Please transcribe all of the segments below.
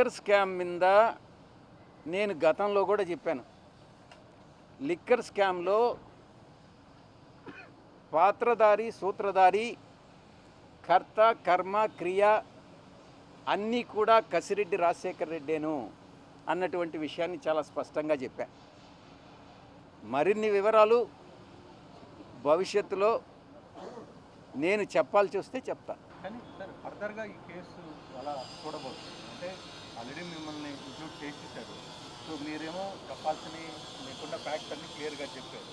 Liquor scam మీద నేను గతంలో కూడా చెప్పాను. లిక్కర్ స్కామ్లో పాత్రధారి, సూత్రధారి, కర్త, కర్మ, క్రియ అన్నీ కూడా కసిరెడ్డి రాజశేఖర రెడ్డేను అన్నటువంటి విషయాన్ని చాలా స్పష్టంగా చెప్పా. మరిన్ని వివరాలు భవిష్యత్తులో నేను చెప్పాల్సి వస్తే చెప్తా. కానీ సార్ ఫర్దర్గా ఈ కేసు అలా చూడబోతుంది అంటే ఆల్రెడీ మిమ్మల్ని ఇంక్లూడ్ చేసేసారు. సో మీరేమో చెప్పాల్సినవి లేకుండా ఫ్యాక్ట్స్ అన్ని క్లియర్గా చెప్పారు.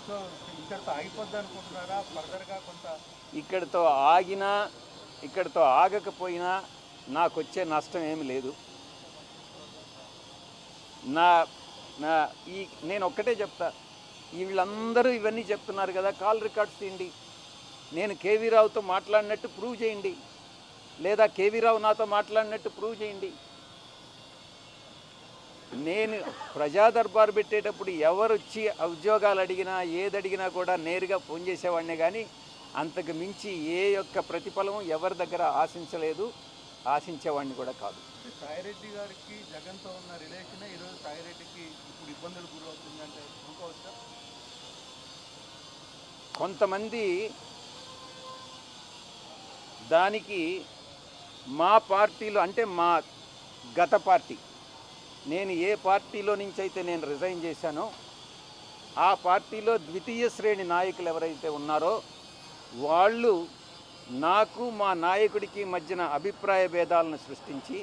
సో ఇక్కడితో ఆగిపోద్ది అనుకుంటున్నారా? ఫర్దర్గా కొంత ఇక్కడితో ఆగకపోయినా నాకు వచ్చే నష్టం ఏమి లేదు. నేను ఒక్కటే చెప్తా, వీళ్ళందరూ ఇవన్నీ చెప్తున్నారు కదా, కాల్ రికార్డ్స్ తీయండి, నేను కేవీ రావుతో మాట్లాడినట్టు ప్రూవ్ చేయండి, లేదా కేవీ రావు నాతో మాట్లాడినట్టు ప్రూవ్ చేయండి. నేను ప్రజా దర్బారు పెట్టేటప్పుడు ఎవరు వచ్చి ఉద్యోగాలు అడిగినా ఏది అడిగినా కూడా నేరుగా ఫోన్ చేసేవాడినే, కానీ అంతకు మించి ఏ యొక్క ప్రతిఫలం ఎవరి దగ్గర ఆశించలేదు, ఆశించేవాడిని కూడా కాదు. సాయిరెడ్డి గారికి జగన్తో ఉన్న రిలేషన్ ఈరోజు సాయిరెడ్డికి ఇప్పుడు ఇబ్బందులు గురవుతుందంటే అనుకోవచ్చా? కొంతమంది దానికి మా పార్టీలో, అంటే మా గత పార్టీ, నేను ఏ పార్టీలో నుంచి అయితే నేను రిజైన్ చేశానో ఆ పార్టీలో ద్వితీయ శ్రేణి నాయకులు ఎవరైతే ఉన్నారో వాళ్ళు నాకు మా నాయకుడికి మధ్యన అభిప్రాయ భేదాలను సృష్టించి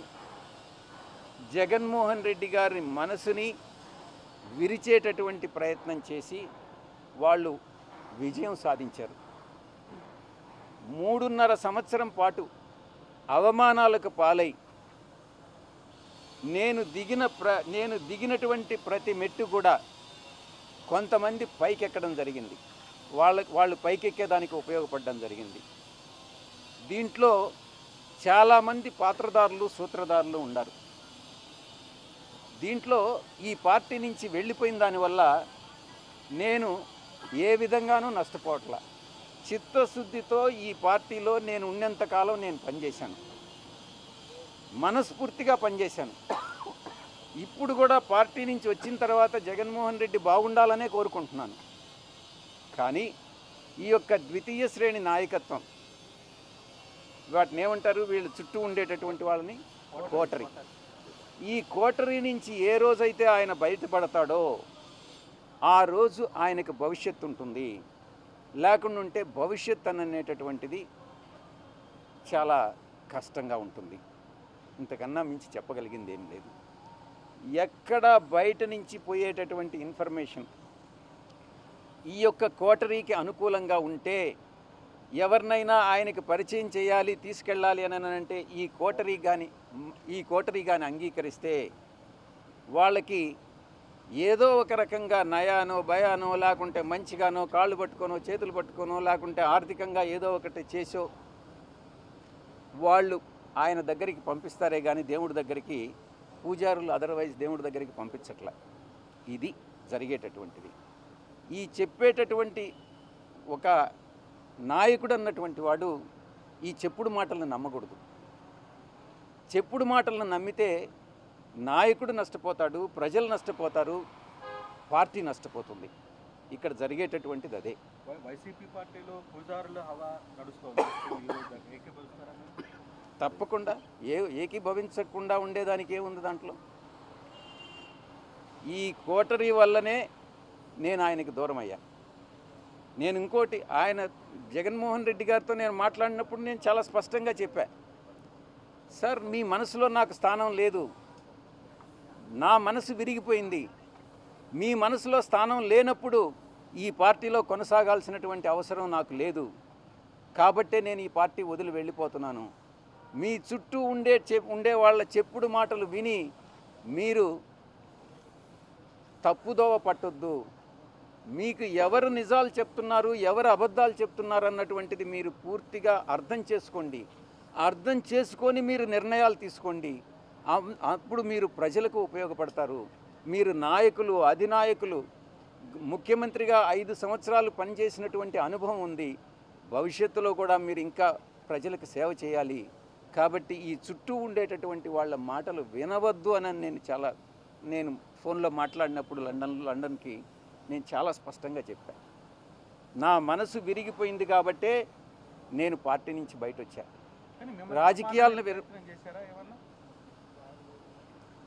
జగన్మోహన్ రెడ్డి గారి మనసుని విరిచేటటువంటి ప్రయత్నం చేసి వాళ్ళు విజయం సాధించారు. 3.5 సంవత్సరం పాటు అవమానాలకు పాలై నేను దిగినటువంటి ప్రతి మెట్టు కూడా కొంతమంది పైకెక్కడం జరిగింది, వాళ్ళు పైకెక్కేదానికి ఉపయోగపడడం జరిగింది. దీంట్లో చాలామంది పాత్రదారులు, సూత్రధారులు ఉన్నారు. దీంట్లో ఈ పార్టీ నుంచి వెళ్ళిపోయిన దానివల్ల నేను ఏ విధంగానూ నష్టపోవట్లా. చిత్తశుద్ధితో ఈ పార్టీలో నేను ఉన్నంతకాలం నేను పనిచేశాను, మనస్ఫూర్తిగా పనిచేశాను. ఇప్పుడు కూడా పార్టీ నుంచి వచ్చిన తర్వాత జగన్మోహన్ రెడ్డి బాగుండాలనే కోరుకుంటున్నాను. కానీ ఈ యొక్క ద్వితీయ శ్రేణి నాయకత్వం, వాటిని ఏమంటారు, వీళ్ళు చుట్టూ ఉండేటటువంటి వాళ్ళని కోటరీ, ఈ కోటరీ నుంచి ఏ రోజైతే ఆయన బయటపడతాడో ఆ రోజు ఆయనకు భవిష్యత్తు ఉంటుంది. లేకుండా ఉంటే భవిష్యత్ అనేటటువంటిది చాలా కష్టంగా ఉంటుంది. ఇంతకన్నా మించి చెప్పగలిగింది ఏం లేదు. ఎక్కడ బయట నుంచి పోయేటటువంటి ఇన్ఫర్మేషన్ ఈ యొక్క కోటరీకి అనుకూలంగా ఉంటే, ఎవరినైనా ఆయనకి పరిచయం చేయాలి, తీసుకెళ్ళాలి అని అంటే ఈ కోటరీ కానీ అంగీకరిస్తే వాళ్ళకి ఏదో ఒక రకంగా నయానో భయానో, లేకుంటే మంచిగానో కాళ్ళు పట్టుకోనో చేతులు పట్టుకోనో, లేకుంటే ఆర్థికంగా ఏదో ఒకటి చేసో వాళ్ళు ఆయన దగ్గరికి పంపిస్తారే కానీ దేవుడి దగ్గరికి, పూజారులు అదర్వైజ్ దేవుడి దగ్గరికి పంపించట్ల. ఇది జరిగేటటువంటిది. ఈ చెప్పేటటువంటి ఒక నాయకుడు అన్నటువంటి వాడు ఈ చెప్పుడు మాటలను నమ్మకూడదు. చెప్పుడు మాటలను నమ్మితే నాయకుడు నష్టపోతాడు, ప్రజలు నష్టపోతారు, పార్టీ నష్టపోతుంది. ఇక్కడ జరిగేటటువంటిది అదే. వైసీపీ పార్టీలో పూజారుల హవా నడుస్తుంది, తప్పకుండా ఏకీభవించకుండా ఉండేదానికి ఏముంది దాంట్లో? ఈ కోటరీ వల్లనే నేను ఆయనకు దూరం అయ్యాను. నేను ఇంకోటి, ఆయన జగన్మోహన్ రెడ్డి గారితో నేను మాట్లాడినప్పుడు నేను చాలా స్పష్టంగా చెప్పా, సార్ మీ మనసులో నాకు స్థానం లేదు, నా మనసు విరిగిపోయింది, మీ మనసులో స్థానం లేనప్పుడు ఈ పార్టీలో కొనసాగాల్సినటువంటి అవసరం నాకు లేదు, కాబట్టే నేను ఈ పార్టీ వదిలి వెళ్ళిపోతున్నాను. మీ చుట్టూ ఉండే వాళ్ళ చెప్పుడు మాటలు విని మీరు తప్పుదోవ పట్టొద్దు. మీకు ఎవరు నిజాలు చెప్తున్నారు, ఎవరు అబద్ధాలు చెప్తున్నారు అన్నటువంటిది మీరు పూర్తిగా అర్థం చేసుకోండి. అర్థం చేసుకొని మీరు నిర్ణయాలు తీసుకోండి. అప్పుడు మీరు ప్రజలకు ఉపయోగపడతారు. మీరు నాయకులు, అధినాయకులు, ముఖ్యమంత్రిగా 5 సంవత్సరాలు పనిచేసినటువంటి అనుభవం ఉంది. భవిష్యత్తులో కూడా మీరు ఇంకా ప్రజలకు సేవ చేయాలి. కాబట్టి ఈ చుట్టూ ఉండేటటువంటి వాళ్ళ మాటలు వినవద్దు అని నేను ఫోన్లో మాట్లాడినప్పుడు లండన్కి నేను చాలా స్పష్టంగా చెప్పాను. నా మనసు విరిగిపోయింది కాబట్టే నేను పార్టీ నుంచి బయట వచ్చాను. రాజకీయాలను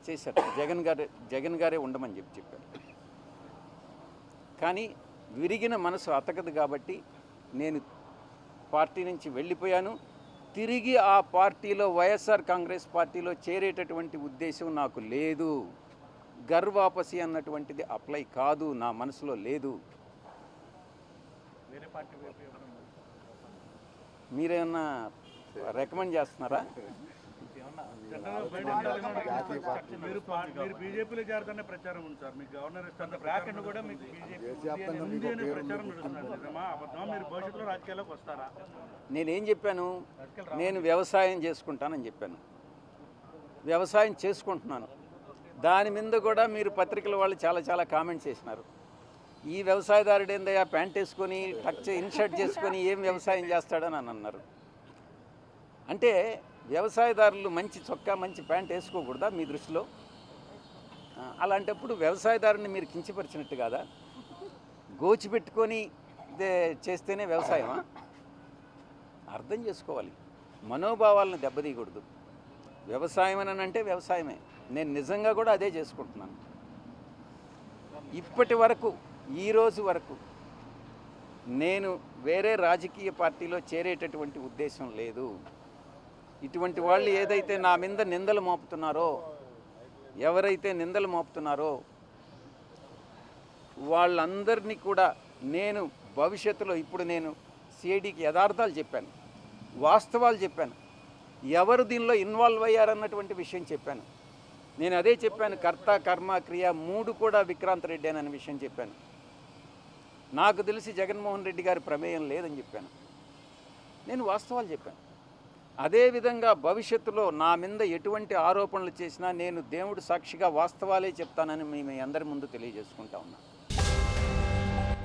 చేశారు. జగన్ గారే ఉండమని చెప్పారు. కానీ విరిగిన మనసు అతకదు కాబట్టి నేను పార్టీ నుంచి వెళ్ళిపోయాను. తిరిగి ఆ పార్టీలో వైఎస్ఆర్ కాంగ్రెస్ పార్టీలో చేరేటటువంటి ఉద్దేశం నాకు లేదు. గర్వాపసి అన్నటువంటిది అప్లై కాదు, నా మనసులో లేదు. మీరేమన్నా రికమెండ్ చేస్తున్నారా? మీరు బీజేపీలో చేరుతనే ప్రచారం ఉంది సార్. మీకు గవర్నర్ ఇస్తున్న బ్రాకెట్ కూడా మీకు బీజేపీ అనే ప్రచారం నడుస్తున్నారు. నిజమా అబద్ధమా? మీరు భవిష్యత్తులో రాజకీయాల్లోకి వస్తారా? నేనేం చెప్పాను? నేను వ్యవసాయం చేసుకుంటానని చెప్పాను. వ్యవసాయం చేసుకుంటున్నాను. దాని మీద కూడా మీరు పత్రికల వాళ్ళు చాలా కామెంట్స్ చేసినారు. ఈ వ్యవసాయదారుడు ఏందయ్యా ప్యాంట్ వేసుకొని ఇన్షర్ట్ చేసుకొని ఏం వ్యవసాయం చేస్తాడని అని అన్నారు. అంటే వ్యవసాయదారులు మంచి చొక్కా మంచి ప్యాంట్ వేసుకోకూడదా మీ దృష్టిలో? అలాంటప్పుడు వ్యవసాయదారుని మీరు కించపరిచినట్టు కాదా? గోచిపెట్టుకొని చేస్తేనే వ్యవసాయమా? అర్థం చేసుకోవాలి. మనోభావాలను దెబ్బతీయకూడదు. వ్యవసాయం అని అంటే వ్యవసాయమే. నేను నిజంగా కూడా అదే చేసుకుంటున్నాను. ఇప్పటి వరకు ఈ రోజు వరకు నేను వేరే రాజకీయ పార్టీలో చేరేటటువంటి ఉద్దేశం లేదు. ఇటువంటి వాళ్ళు ఏదైతే నా మీద నిందలు మోపుతున్నారో, ఎవరైతే నిందలు మోపుతున్నారో వాళ్ళందరినీ కూడా నేను భవిష్యత్తులో ఇప్పుడు నేను సిఐడికి యథార్థాలు చెప్పాను, వాస్తవాలు చెప్పాను, ఎవరు దీనిలో ఇన్వాల్వ్ అయ్యారన్నటువంటి విషయం చెప్పాను. నేను అదే చెప్పాను, కర్త కర్మ క్రియ 3 కూడా విక్రాంత్ రెడ్డి అనే విషయం చెప్పాను. నాకు తెలిసి జగన్మోహన్ రెడ్డి గారి ప్రమేయం లేదని చెప్పాను. నేను వాస్తవాలు చెప్పాను. అదేవిధంగా భవిష్యత్తులో నా మీద ఎటువంటి ఆరోపణలు చేసినా నేను దేవుడు సాక్షిగా వాస్తవాలే చెప్తానని మీ అందరి ముందు తెలియజేసుకుంటా ఉన్నా.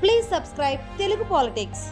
Please subscribe Telugu politics.